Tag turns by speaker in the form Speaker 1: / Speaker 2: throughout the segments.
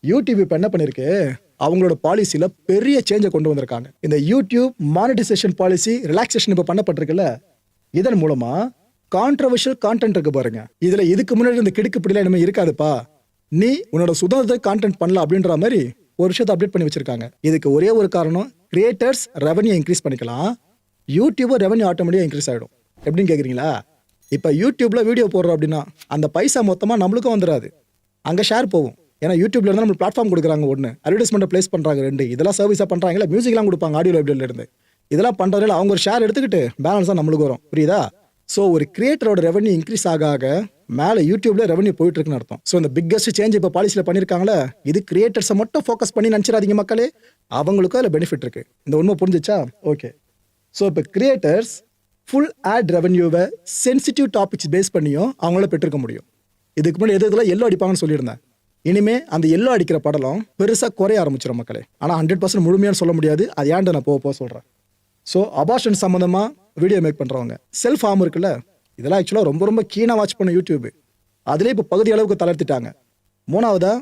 Speaker 1: YouTube இப்போ என்ன பண்ணிருக்கு, அவங்களோட பாலிசியில் பெரிய சேஞ்சை கொண்டு வந்திருக்காங்க. இந்த யூடியூப் மானிட்டைசேஷன் பாலிசி ரிலாக்ஸேஷன் இப்போ பண்ணப்பட்டிருக்குல்ல, இதன் மூலமா கான்ட்ரவர்ஷியல் கான்டென்ட் இருக்கு பாருங்க. இதுல இதுக்கு முன்னாடி இந்த கிடுக்குப்பிடிலாம் இனிமே இருக்காதுப்பா, நீ உன்னோட சுதந்திரத்தை கான்டென்ட் பண்ணலாம் அப்படின்ற மாதிரி ஒரு விஷயத்தை அப்டேட் பண்ணி வச்சிருக்காங்க. இதுக்கு ஒரே ஒரு காரணம், கிரியேட்டர்ஸ் ரெவன்யூ இன்க்ரீஸ் பண்ணிக்கலாம், யூடியூபர் ரெவன்யூ ஆட்டோமேட்டிக்காக இன்க்ரீஸ் ஆகிடும். எப்படின்னு கேட்குறீங்களா? இப்போ யூடியூப்ல வீடியோ போடுறோம் அப்படின்னா அந்த பைசா மொத்தமாக நம்மளுக்கும் வந்துடாது, அங்கே ஷேர் போகும். ஏன்னா யூடியூப்ல இருந்து நம்ம பிளாட்ஃபார்ம் கொடுக்குறாங்க, ஒன்று அட்வர்டைஸ்மெண்ட் பிளேஸ் பண்ணுறாங்க, 2 இதெல்லாம் சர்வீஸாக பண்ணுறாங்க, மியூசிக்லாம் கொடுப்பாங்க ஆடியோ லைப்ரரியில இருந்து. இதெல்லாம் பண்ணுறதுனால அவங்க ஒரு ஷேர் எடுத்துக்கிட்டு பேலன்ஸாக நம்மளுக்கு வரும். புரியுதா? ஸோ ஒரு கிரியேட்டரோட ரெவன்யூ இன்க்ரீஸ் ஆக மேலே யூடியூப்ல ரெவன்யூ போயிட்டு இருக்குன்னு அர்த்தம். ஸோ இந்த பிக்கஸ்ட் சேஞ்ச் இப்போ பாலிசியில் பண்ணியிருக்காங்களே, இது கிரியேட்டர்ஸை மட்டும் ஃபோக்கஸ் பண்ணி நினச்சிடாதீங்க மக்களே, அவங்களுக்கும் அதில் பெனிஃபிட் இருக்கு. இந்த உண்மை புரிஞ்சிச்சா? ஓகே. ஸோ இப்போ கிரியேட்டர்ஸ் ஃபுல் ஆட் ரெவன்யூவை சென்சிட்டிவ் டாபிக்ஸ் பேஸ் பண்ணியும் அவங்களால பெற்றிருக்க முடியும். இதுக்கு முன்னாடி இதெல்லாம் எல்லோ அடிப்பாங்கன்னு சொல்லியிருந்தேன். இனிமே அந்த எல்லோ அடிக்கிற படலம் பெருசாக குறைய ஆரம்பிச்சிடும் மக்களே. ஆனால் 100% முழுமையான சொல்ல முடியாது, அது ஏன்ட்டு நான் போக சொல்கிறேன். ஸோ அபார்ஷன் சம்மந்தமாக வீடியோ மேக் பண்ணுறவங்க, செல்ஃப் ஹார்ம் இருக்குல்ல, இதெல்லாம் ஆக்சுவலாக ரொம்ப ரொம்ப கீனாக வாட்ச் பண்ண யூடியூப் அதுலேயே இப்போ பகுதி அளவுக்கு தளர்த்திட்டாங்க. மூணாவதா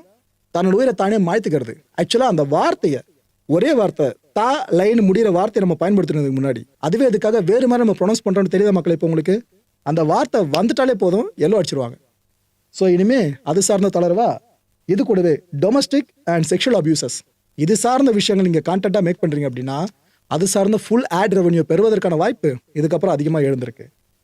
Speaker 1: தன்னோட உயிரை தானே மாய்த்துக்கிறது. ஆக்சுவலாக அந்த வார்த்தையை, ஒரே வார்த்தை தா லைன் முடிகிற வார்த்தையை நம்ம பயன்படுத்துறதுக்கு முன்னாடி அதுவே அதுக்காக வேறு மாதிரி நம்ம ப்ரொனவுன்ஸ் பண்ணுறோன்னு தெரியாத மக்கள். இப்போ உங்களுக்கு அந்த வார்த்தை வந்துட்டாலே போதும் எல்லோ அடிச்சிருவாங்க. ஸோ இனிமே அது சார்ந்த தளர்வா, இது கூடவே டொமஸ்டிக் அண்ட் செக்ஷுவல் அபியூசஸ் இது சார்ந்த விஷயங்கள் நீங்கள் கான்டென்ட்டாக மேக் பண்ணுறீங்க அப்படின்னா அது சார்ந்த ஃபுல் ஆட் ரெவன்யூ பெறுவதற்கான வாய்ப்பு இதுக்கப்புறம் அதிகமாக எழுந்திருக்கு.